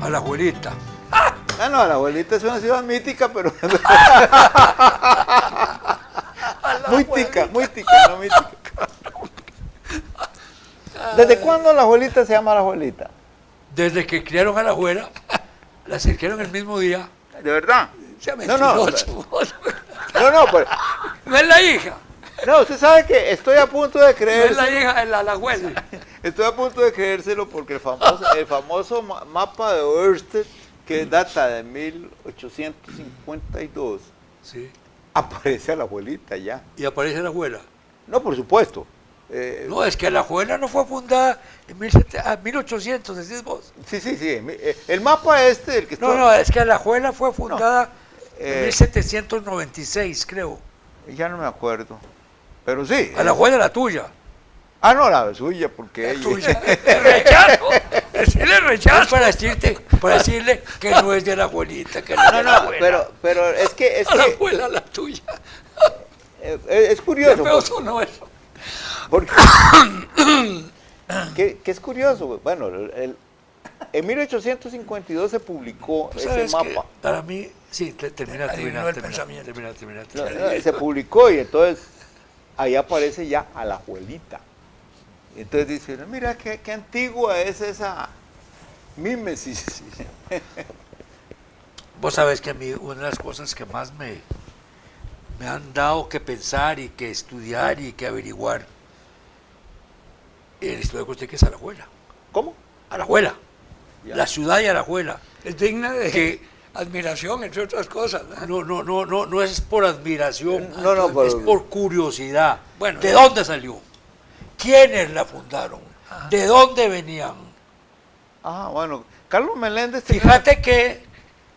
A la abuelita. Ah, no, la abuelita es una ciudad mítica, pero... muy tica, no mítica. ¿Desde cuándo la abuelita se llama la abuelita? Desde que criaron a la abuela, la se criaron el mismo día. ¿De verdad? Sea No, no. mentiroso. No, pues... No es la hija. No, usted sabe que estoy a punto de No es creer. la hija, es la abuela. Estoy a punto de creérselo porque el famoso mapa de Ørsted, que data de 1852, Sí. aparece a la abuelita ya. Y aparece la abuela. No, por supuesto. No, es que la abuela no fue fundada en 1800, decís vos. Sí. El mapa el que No, es que la abuela fue fundada en 1796, creo. Ya no me acuerdo. Pero sí. A la abuela la tuya. Ah, no, la suya, porque La ella... tuya. El rechazo. Decirle rechazo. Es para decirle que no es de la abuelita, que no es de la abuela. pero es que... A la abuela la tuya. Es curioso. Qué feo sonó eso. Porque, que es curioso, bueno, en 1852 se publicó ese mapa. Para mí, sí, termina. Se publicó y entonces ahí aparece ya a la abuelita. Entonces dice, mira qué antigua es esa mímesis. Vos sabés que a mí una de las cosas que más me han dado que pensar y que estudiar y que averiguar en la historia de Costa Rica es Alajuela. ¿Cómo? Alajuela. La ciudad de Alajuela. Es digna de admiración, entre otras cosas, ¿no? No es por admiración, es por... por curiosidad. Bueno, ¿de dónde salió? ¿Quiénes la fundaron? ¿De dónde venían? Ah, bueno, Carlos Meléndez... Fíjate que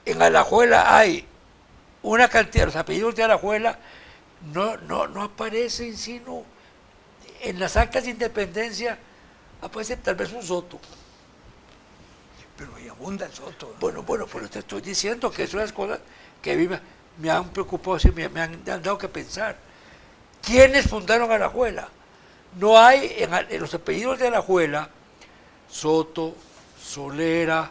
en Alajuela hay una cantidad, los apellidos de Alajuela no aparecen sino en las actas de independencia, aparece tal vez un soto. Pero ahí abunda el soto, ¿no? Bueno, pero te estoy diciendo que son las cosas que a mí me han preocupado, me han dado que pensar. ¿Quiénes fundaron Alajuela? No hay en los apellidos de Alajuela, Soto, Solera,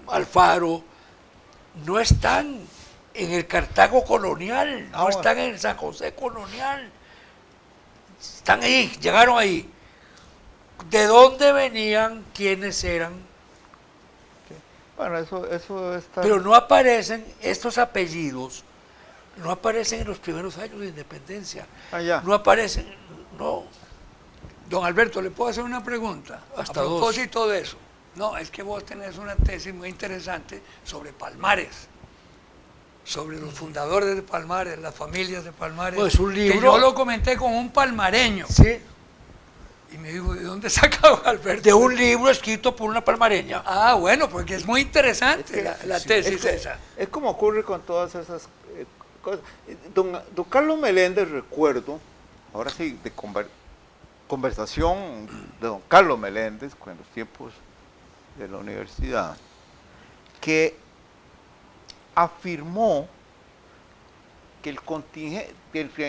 Alfaro, no están en el Cartago colonial, no están en el San José colonial. Están ahí, llegaron ahí. ¿De dónde venían? ¿Quiénes eran? Bueno, eso está... Pero no aparecen estos apellidos, no aparecen en los primeros años de independencia. Ya. No aparecen, no. Don Alberto, ¿le puedo hacer una pregunta? Hasta a propósito de eso. No, es que vos tenés una tesis muy interesante sobre Palmares, sobre los fundadores de Palmares, las familias de Palmares. Pues un libro. Que yo lo comenté con un palmareño. Sí. Y me dijo, ¿de dónde sacaba Alberto? De un libro escrito por una palmareña. Ah, bueno, porque es muy interesante la tesis esa. Es como ocurre con todas esas cosas. Don Carlos Meléndez, recuerdo, ahora sí, de conversación de don Carlos Meléndez, con los tiempos de la universidad, que afirmó que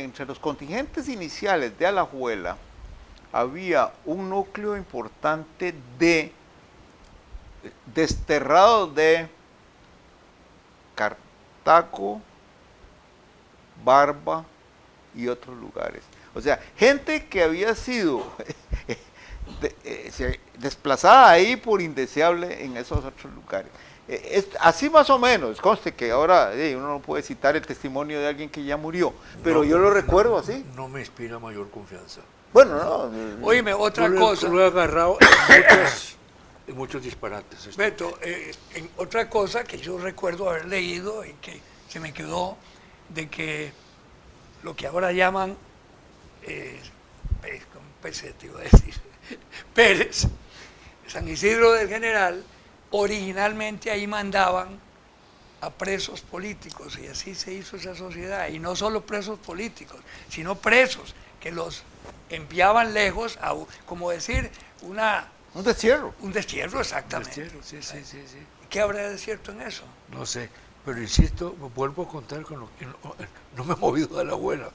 entre los contingentes iniciales de Alajuela había un núcleo importante de desterrados de Cartago, Barba y otros lugares. O sea, gente que había sido desplazada ahí por indeseable en esos otros lugares. Así más o menos, conste que ahora uno no puede citar el testimonio de alguien que ya murió, pero yo lo recuerdo así. No me inspira mayor confianza. Bueno, no. Óyeme, otra cosa. Lo he agarrado en muchos disparates. Beto, en otra cosa que yo recuerdo haber leído y que se me quedó, de que lo que ahora llaman, te iba a decir, Pérez, San Isidro del General, originalmente ahí mandaban a presos políticos y así se hizo esa sociedad. Y no solo presos políticos, sino presos que los enviaban lejos a, como decir, un destierro. Un destierro, exactamente. Un destierro, sí. ¿Qué habrá de cierto en eso? No sé, pero insisto, vuelvo a contar con lo que no me he movido de la abuela.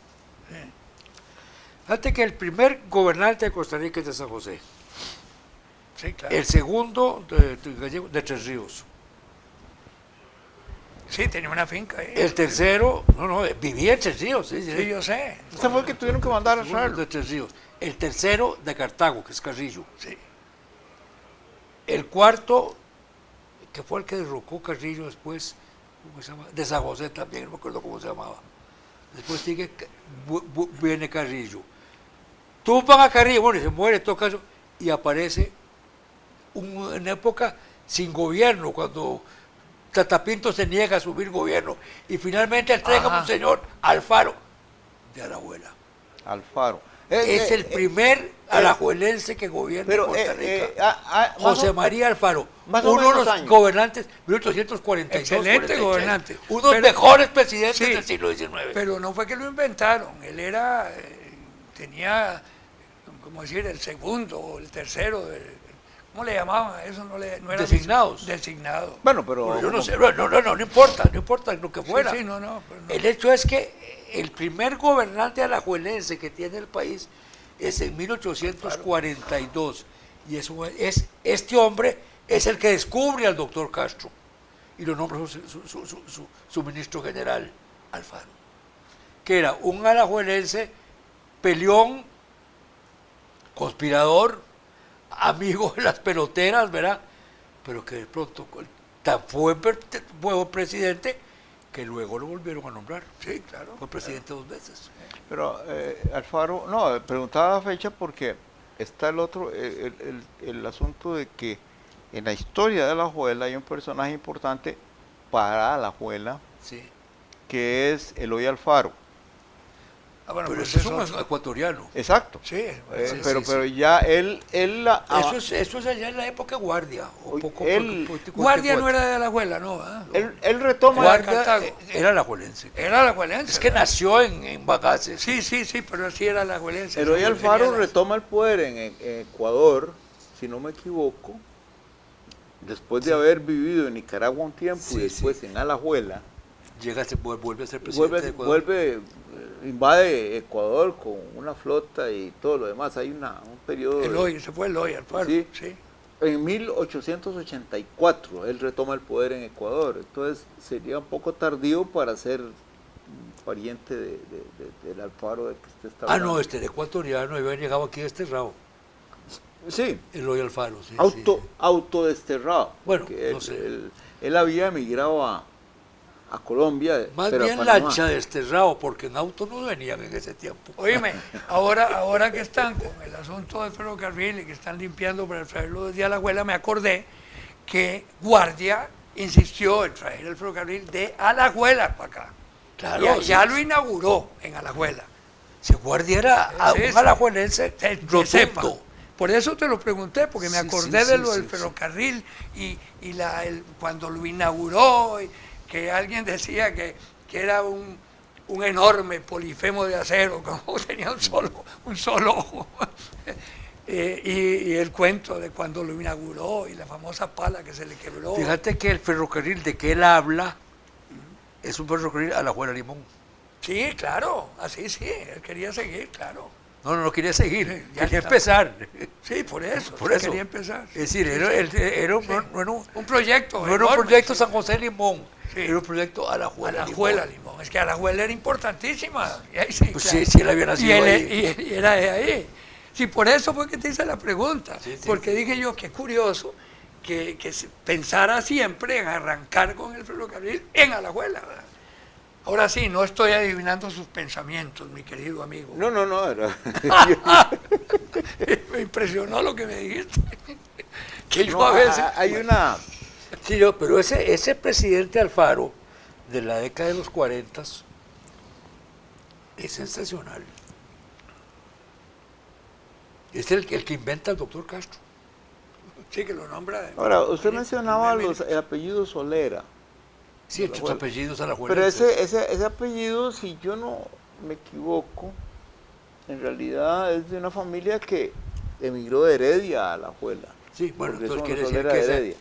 Fíjate que el primer gobernante de Costa Rica es de San José. Sí, claro. El segundo de Tres Ríos. Sí, tenía una finca ahí. El tercero, vivía en Tres Ríos. Sí, Sí, yo sé. Ese fue el que tuvieron que mandar a El segundo traerlo. de Tres Ríos. El tercero de Cartago, que es Carrillo. Sí. El cuarto, que fue el que derrocó Carrillo después, ¿cómo se llama? De San José también, no me acuerdo cómo se llamaba. Después sigue, viene Carrillo. Tumban a Carrillo, bueno, y se muere en todo caso, y aparece una época sin gobierno, cuando Tatapinto se niega a asumir gobierno, y finalmente entrega a un señor Alfaro de Alajuela. Alfaro. Es el primer alajuelense que gobierna pero, Costa Rica. José María Alfaro, más o uno de menos los años. gobernantes, 1842. Excelente 46, gobernante. uno de los Pero- mejores presidentes sí, del siglo XIX. Pero no fue que lo inventaron. Él era, tenía, ¿cómo decir? El segundo o el tercero. ¿Cómo le llamaban a eso? No era Designados. Designado. Bueno, pero Bueno, yo no sé, no importa lo que fuera. Sí, no. Pero no. El hecho es que el primer gobernante alajuelense que tiene el país es en 1842. Y eso este hombre es el que descubre al doctor Castro y lo nombra su ministro general, Alfaro, que era un alajuelense peleón, conspirador, amigo de las peloteras, ¿verdad? Pero que de pronto fue buen presidente que luego lo volvieron a nombrar. Sí, claro. Fue presidente 2 veces. Pero Alfaro, no, preguntaba la fecha porque está el otro, el asunto de que en la historia de Alajuela hay un personaje importante para Alajuela, Sí. que es Eloy Alfaro. Ah, bueno, Pero pues ese es eso- un ecuatoriano. Exacto. Sí, Sí, Pero sí. ya él Eso es allá en la época de Guardia. Oye, él- Guardia no era de la abuela, ¿no? ¿Ah? él retoma Guardia Cartago. era alajuelense. Era la abuelense. Es que nació en Bagaces. Sí, pero sí era la abuelense. Eloy Sí, Alfaro tenía las- retoma el poder en Ecuador, si no me equivoco, después de haber vivido en Nicaragua un tiempo Sí, y después en Alajuela, Vuelve a ser presidente de Ecuador. invade Ecuador con una flota y todo lo demás. Hay un periodo... Eloy, se fue Eloy Alfaro. Sí. Sí. En 1884 él retoma el poder en Ecuador, entonces sería un poco tardío para ser pariente del Alfaro de que usted está hablando. No, el ecuatoriano había llegado aquí desterrado. Sí, Eloy Alfaro, sí. autodesterrado. Bueno, porque no sé. él había emigrado a Colombia, Más pero a bien Panamá. lancha desterrado, porque en auto no venían en ese tiempo. Oíme, ahora que están con el asunto del ferrocarril y que están limpiando para traerlo desde Alajuela, me acordé que Guardia insistió en traer el ferrocarril de Alajuela para acá. Claro, Ya sí. lo inauguró en Alajuela. Si Guardia era Sí, un sí. alajuelense Que sepa. rotundo. Por eso te lo pregunté, porque me Sí, acordé sí, de sí, lo del sí, ferrocarril y cuando lo inauguró, y que alguien decía que era un enorme polifemo de acero, como tenía un solo ojo. Y el cuento de cuando lo inauguró y la famosa pala que se le quebró. Fíjate que el ferrocarril de que él habla es un ferrocarril Alajuela Limón. Sí, claro, así sí, él quería seguir, claro. No quería seguir, Sí, ya quería está. empezar. Sí, por eso, Por sí, eso. quería empezar. Es decir, era Un proyecto. no era un enorme, proyecto sí. San José Limón, Sí. era un proyecto Alajuela Alajuela Limón. Limón. Es que Alajuela era importantísima. Y ahí sí, Pues claro. sí, él había nacido ahí. Y era de ahí. Sí, por eso fue que te hice la pregunta. Sí, sí, porque sí. dije yo, qué curioso que se pensara siempre en arrancar con el ferrocarril en Alajuela, ¿verdad? Ahora sí, no estoy adivinando sus pensamientos, mi querido amigo. No, era... Me impresionó lo que me dijiste. Que yo No, a veces... hay una... Sí, pero ese presidente Alfaro de la década de los 40 es sensacional. Es el que inventa el doctor Castro. Sí, que lo nombra. Ahora, usted Primer mencionaba ministro. el apellido Solera, Sí, entre sus apellidos pero alajuelenses. ese apellido, si yo no me equivoco, en realidad es de una familia que emigró de Heredia a Alajuela. Sí, bueno, porque entonces son quiere los decir Solera que, de esa- Heredia.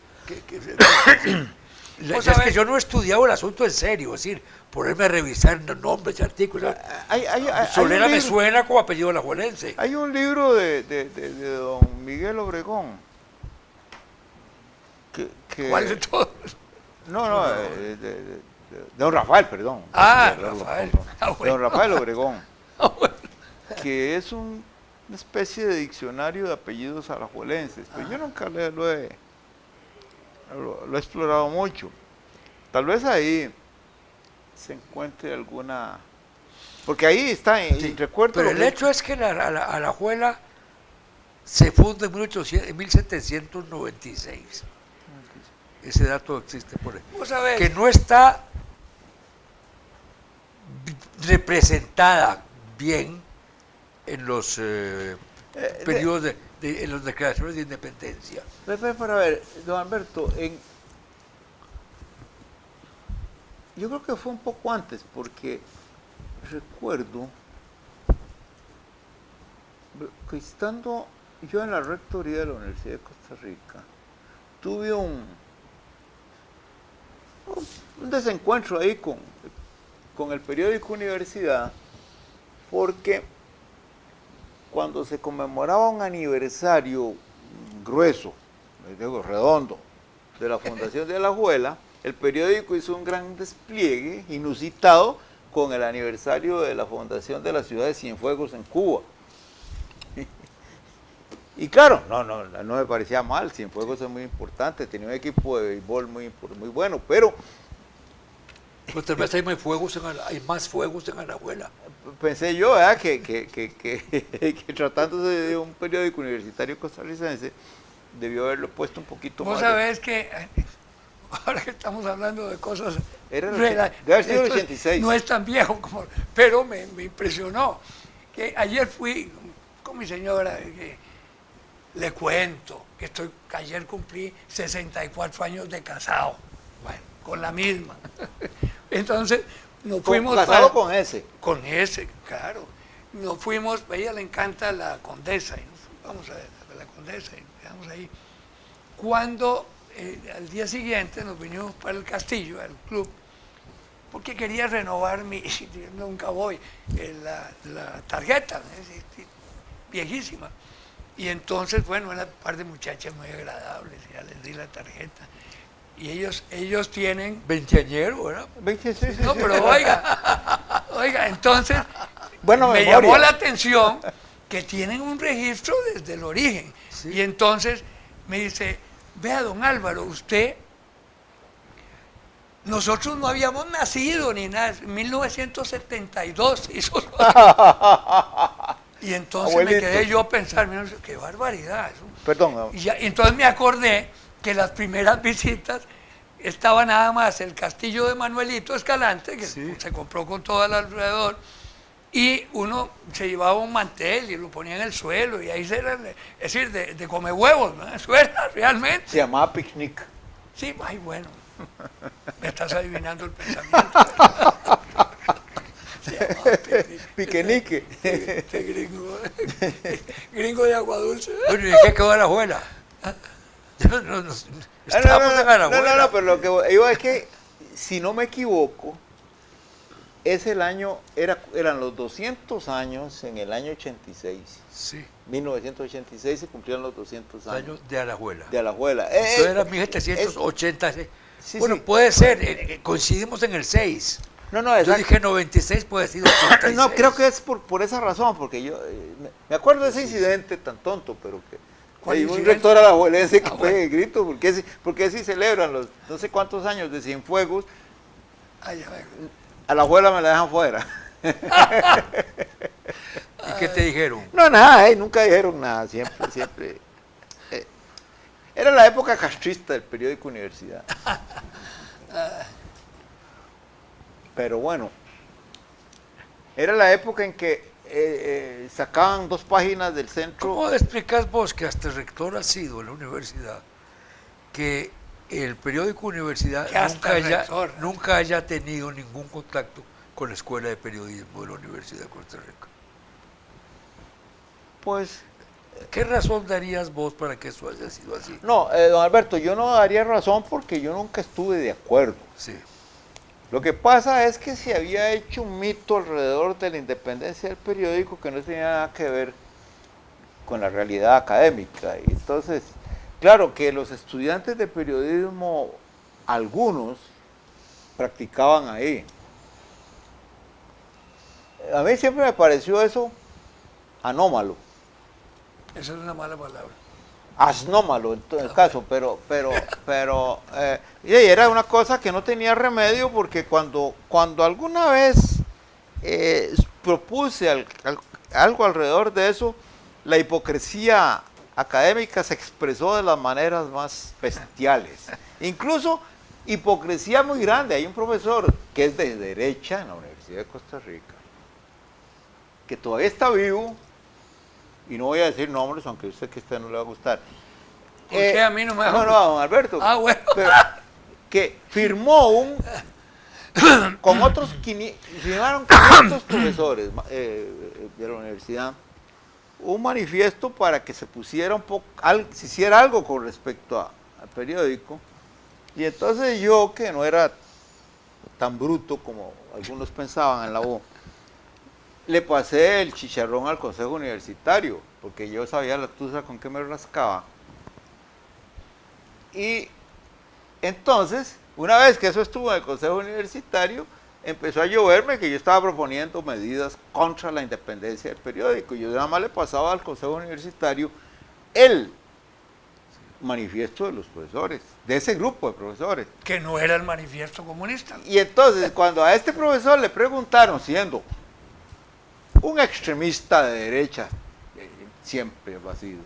Vos es que sabés- yo no he estudiado el asunto en serio, es decir, ponerme a revisar nombres y artículos. Hay Solera un me libro- suena como apellido alajuelense. Hay un libro de don Miguel Obregón, que... ¿Cuál de todos? No, de don Rafael, perdón. Ah, De Rafael. Don Rafael Obregón, Ah, bueno. que es una especie de diccionario de apellidos alajuelenses, pero yo nunca lo he explorado mucho. Tal vez ahí se encuentre alguna... Porque ahí está, Sí, recuerdo... pero el hecho es que Alajuela se funda en 1796. Ese dato existe por ahí. Vos sabés, Que no está representada bien en los periodos en las declaraciones de independencia. Para ver, don Alberto, yo creo que fue un poco antes, porque recuerdo que estando yo en la rectoría de la Universidad de Costa Rica, tuve un desencuentro ahí con el periódico Universidad, porque cuando se conmemoraba un aniversario grueso, digo redondo, de la fundación de Alajuela, el periódico hizo un gran despliegue inusitado con el aniversario de la fundación de la ciudad de Cienfuegos en Cuba. Y claro, no me parecía mal, Cienfuegos es muy importante, tenía un equipo de béisbol muy bueno, pero Pues tal vez hay más fuegos en Alajuela. pensé yo, ¿verdad? que tratándose de un periódico universitario costarricense, debió haberlo puesto un poquito vos más. sabés que ahora que estamos hablando de cosas... Debe haber sido el esto 86. No es tan viejo, pero me impresionó. Que ayer fui con mi señora, que le cuento que ayer cumplí 64 años de casado. Bueno, con la misma. Entonces, nos fuimos... Casado con ese. Con ese, claro. Nos fuimos, a ella le encanta la Condesa, y vamos a ver, la Condesa, y quedamos ahí. Cuando al día siguiente nos vinimos para el castillo, al club, porque quería renovar nunca voy, la tarjeta, viejísima. Y entonces, bueno, eran un par de muchachas muy agradables, ya les di la tarjeta. Y ellos tienen... Veinteañero, ¿verdad? 26. No, pero oiga, entonces Bueno, me memoria. llamó la atención que tienen un registro desde el origen. Sí. Y entonces me dice, vea, don Álvaro, nosotros no habíamos nacido ni nada, en 1972 hizo su... Y entonces Abuelito. me quedé yo a pensar, mira, qué barbaridad. Perdón. Y entonces me acordé que las primeras visitas estaba nada más el castillo de Manuelito Escalante, que Sí. se compró con todo el alrededor, y uno se llevaba un mantel y lo ponía en el suelo, y ahí es decir, de come huevos, ¿no? Eso era realmente. Se llamaba Picnic. Sí, ay, bueno, me estás adivinando el pensamiento. Se llamaba Piquenique. Este gringo, gringo de agua dulce. Bueno, ¿y de qué quedó Alajuela? Estamos en Alajuela. No, pero lo que iba es que, si no me equivoco, es el año, eran los 200 años en el año 86. Sí, 1986 se cumplieron los 200 años años de Alajuela. de Alajuela. Entonces era 1786. Sí, Bueno, sí. puede ser, coincidimos en el 6. No, Yo exacto. dije 96, puede ser 86. No, creo que es por esa razón, porque yo me acuerdo de ese incidente tan tonto, pero que ¿Cuál hay un incidente? rector alajuelense que Ah, pegue bueno. el grito, porque si celebran los no sé cuántos años de Cienfuegos, Ay, ya ve. Alajuela me la dejan fuera. ¿Y qué te dijeron? No, nada, nunca dijeron nada, siempre. Era la época castrista del periódico Universidad. Pero bueno, era la época en que sacaban 2 páginas del centro. ¿Cómo explicas vos que hasta el rector ha sido en la universidad que el periódico Universidad Que hasta el rector, ¿no? nunca haya tenido ningún contacto con la Escuela de Periodismo de la Universidad de Costa Rica? Pues, ¿Qué razón darías vos para que eso haya sido así? no, don Alberto, yo no daría razón porque yo nunca estuve de acuerdo. Sí. Lo que pasa es que se había hecho un mito alrededor de la independencia del periódico que no tenía nada que ver con la realidad académica. Y entonces, claro que los estudiantes de periodismo, algunos, practicaban ahí. A mí siempre me pareció eso anómalo, Esa es una mala palabra. asnómalo en todo el caso, pero y era una cosa que no tenía remedio, porque cuando alguna vez propuse algo alrededor de eso, la hipocresía académica se expresó de las maneras más bestiales. Incluso hipocresía muy grande. Hay un profesor que es de derecha en la Universidad de Costa Rica, que todavía está vivo, y no voy a decir nombres, aunque yo sé que a usted no le va a gustar. ¿Por qué a mí no me va a No, gustar? don Alberto. Ah, bueno. Pero que firmó con otros 500, firmaron 500 profesores de la universidad, un manifiesto para que se pusiera un poco, se hiciera algo con respecto al periódico. Y entonces yo, que no era tan bruto como algunos pensaban en la U, le pasé el chicharrón al consejo universitario, porque yo sabía la tusa con que me rascaba. Y entonces, una vez que eso estuvo en el consejo universitario, empezó a lloverme que yo estaba proponiendo medidas contra la independencia del periódico. Yo nada más le pasaba al consejo universitario el manifiesto de los profesores, de ese grupo de profesores. Que no era el manifiesto comunista. Y entonces, cuando a este profesor le preguntaron, siendo un extremista de derecha, siempre lo ha sido,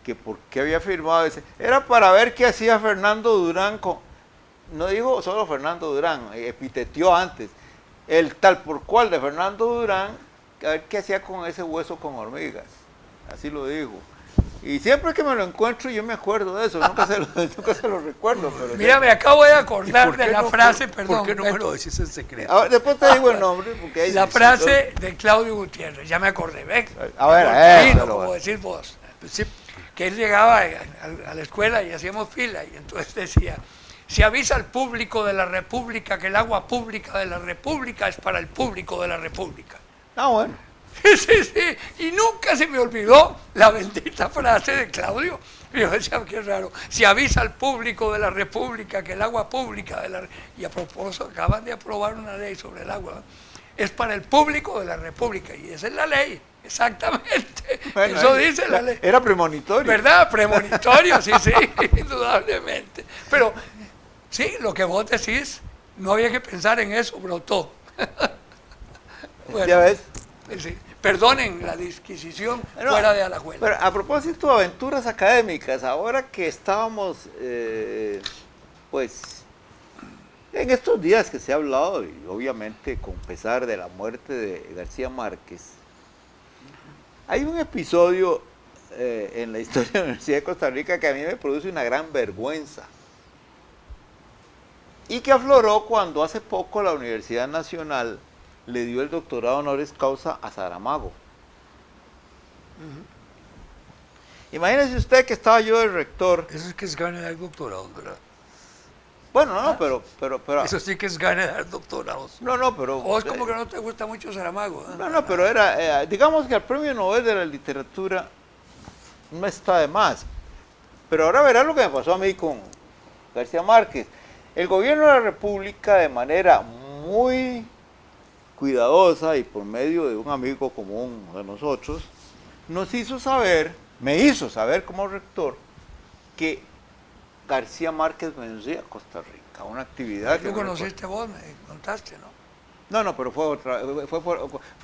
que por qué había firmado ese, era para ver qué hacía Fernando Durán con, no dijo solo Fernando Durán, epiteteó antes, el tal por cual de Fernando Durán, a ver qué hacía con ese hueso con hormigas, así lo dijo. Y siempre que me lo encuentro yo me acuerdo de eso, nunca se lo recuerdo. Pero Mira, me acabo de acordar ¿Por qué de la no- frase, por- perdón. ¿Por qué no me Beto. lo decís en secreto? ahora, después te digo el nombre. Porque ahí La sí, frase de Claudio Gutiérrez, ya me acordé, ¿ves? A ver, Cortino, lo como va. decir vos. Sí, que él llegaba a la escuela y hacíamos fila, y entonces decía, se avisa al público de la República que el agua pública de la República es para el público de la República. Ah, bueno. Sí, sí, y nunca se me olvidó la bendita frase de Claudio. Yo decía, qué raro, se avisa al público de la República que el agua pública de la... Y a propósito, acaban de aprobar una ley sobre el agua, ¿no? Es para el público de la República, y esa es la ley, exactamente. Bueno, Eso dice la ley. Era premonitorio. ¿Verdad? Premonitorio, sí, sí, indudablemente. Pero sí, lo que vos decís, no había que pensar en eso, brotó. Bueno, Ya ves. sí. Perdonen la disquisición No, fuera de Alajuela. Pero a propósito de aventuras académicas, ahora que estábamos, pues, en estos días que se ha hablado, y obviamente con pesar de la muerte de García Márquez, hay un episodio en la historia de la Universidad de Costa Rica que a mí me produce una gran vergüenza, y que afloró cuando hace poco la Universidad Nacional le dio el doctorado honoris causa a Saramago. Imagínese usted que estaba yo de rector. Eso es que es gana de dar doctorados, ¿verdad? Bueno, no, pero Eso sí que es gana de dar doctorados. no, pero Vos como que no te gusta mucho Saramago, ¿eh? no, pero era, digamos que el Premio Nobel de la Literatura no está de más. Pero ahora verá lo que me pasó a mí con García Márquez. El gobierno de la República, de manera muy cuidadosa y por medio de un amigo común de nosotros, nos hizo saber, me hizo saber como rector, que García Márquez vendría a Costa Rica, una actividad que Lo no conociste vos, me contaste, ¿no? No, pero fue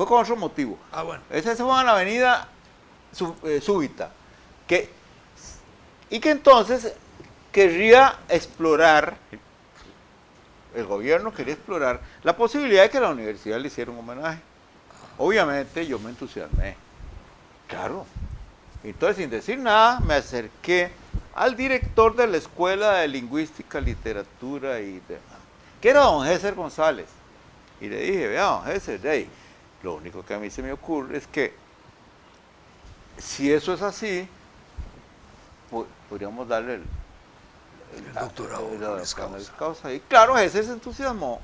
con otro motivo. Ah, bueno. Esa fue una avenida súbita, y que entonces querría explorar, el gobierno quería explorar la posibilidad de que la universidad le hiciera un homenaje. Obviamente yo me entusiasmé, claro. Entonces, sin decir nada, me acerqué al director de la Escuela de Lingüística, Literatura y demás, que era don Géser González. Y le dije, vea, don Géser, lo único que a mí se me ocurre es que si eso es así, podríamos darle el doctorado honoris causa. Y claro, Géser se entusiasmó.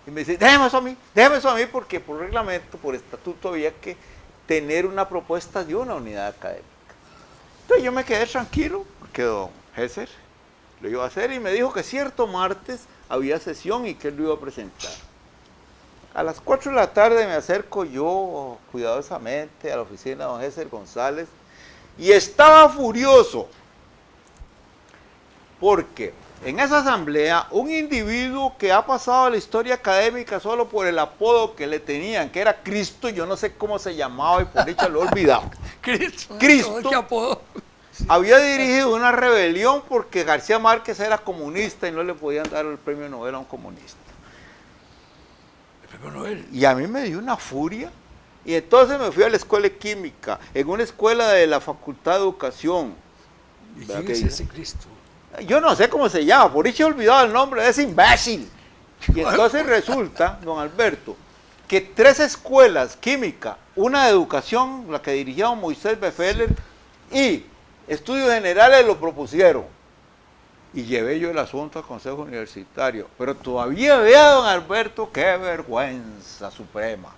Y me dice, déjeme eso a mí, porque por reglamento, por estatuto, había que tener una propuesta de una unidad académica. Entonces yo me quedé tranquilo, porque don Gesser lo iba a hacer y me dijo que cierto martes había sesión y que él lo iba a presentar. A las 4 de la tarde me acerco yo cuidadosamente a la oficina de don Gesser González y estaba furioso porque en esa asamblea un individuo que ha pasado a la historia académica solo por el apodo que le tenían, que era Cristo, yo no sé cómo se llamaba y por dicha lo he olvidado. Cristo. Cristo. ¿Qué apodo? Había dirigido una rebelión porque García Márquez era comunista y no le podían dar el premio Nobel a un comunista. El premio Nobel. Y a mí me dio una furia. Y entonces me fui a la escuela de química, en una escuela de la Facultad de Educación. ¿Y quién es ese Cristo? Yo no sé cómo se llama, por eso he olvidado el nombre de ese imbécil. Y entonces resulta, don Alberto, que 3 escuelas química, una de educación, la que dirigía don Moisés Befeller, y estudios generales lo propusieron. Y llevé yo el asunto al Consejo Universitario. Pero todavía vea, don Alberto, qué vergüenza suprema.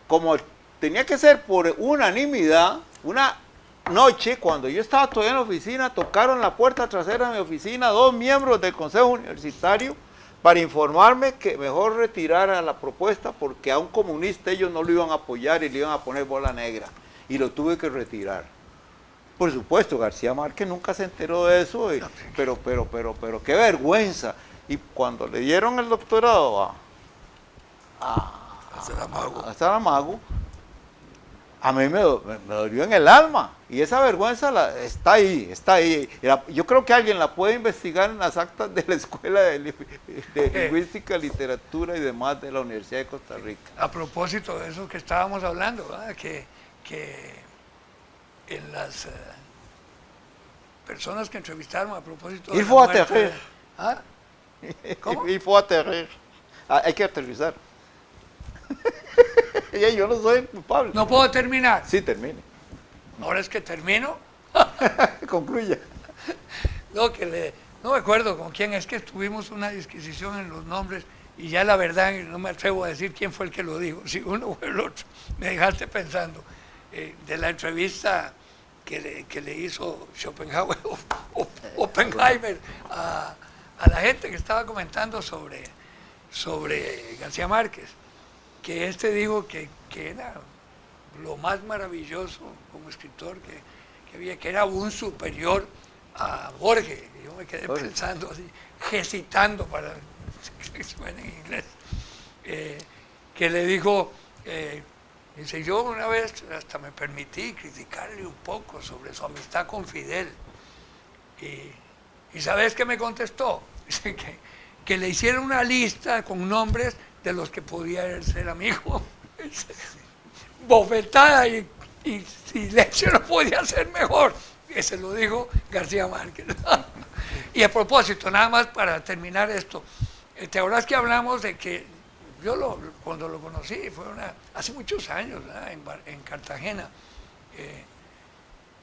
Como tenía que ser por unanimidad, una noche, cuando yo estaba todavía en la oficina, tocaron la puerta trasera de mi oficina 2 miembros del Consejo Universitario para informarme que mejor retirara la propuesta porque a un comunista ellos no lo iban a apoyar y le iban a poner bola negra. Y lo tuve que retirar. Por supuesto, García Márquez nunca se enteró de eso, pero qué vergüenza. Y cuando le dieron el doctorado a Saramago, a mí me dolió en el alma. Y esa vergüenza está ahí, está ahí. Yo creo que alguien la puede investigar en las actas de la Escuela de Lingüística, Literatura y demás de la Universidad de Costa Rica. A propósito de eso que estábamos hablando, ¿verdad? Que en las personas que entrevistaron a propósito de Il faut la muerte aterrir. ¿Ah? ¿Cómo? Il faut aterrir. Hay que aterrizar. Yo no soy culpable. No puedo terminar. Sí, termine. Ahora es que termino. Concluya. No me acuerdo con quién, es que tuvimos una disquisición en los nombres y ya la verdad no me atrevo a decir quién fue el que lo dijo, si uno o el otro. Me dejaste pensando. De la entrevista que le hizo Oppenheimer a la gente que estaba comentando sobre García Márquez, que dijo que era lo más maravilloso como escritor que había, que era un superior a Borges. Yo me quedé pensando así, gestando para que suene en inglés, que le dijo... dice, yo una vez hasta me permití criticarle un poco sobre su amistad con Fidel. ¿Y sabes qué me contestó? Dice que le hiciera una lista con nombres de los que podía ser amigo. Bofetada y silencio no podía ser mejor. Ese lo dijo García Márquez. Y a propósito, nada más para terminar esto, ¿te acuerdas que hablamos de que cuando lo conocí, hace muchos años, en Cartagena,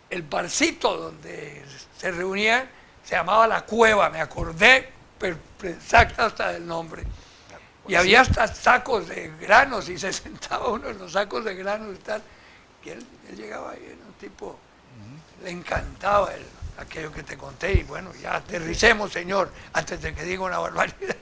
el barcito donde se reunían se llamaba La Cueva, me acordé exacto hasta del nombre. Y había hasta sacos de granos y se sentaba uno en los sacos de granos y tal. Y él llegaba ahí, era un tipo, le encantaba aquello que te conté y bueno, ya aterricemos, señor, antes de que diga una barbaridad.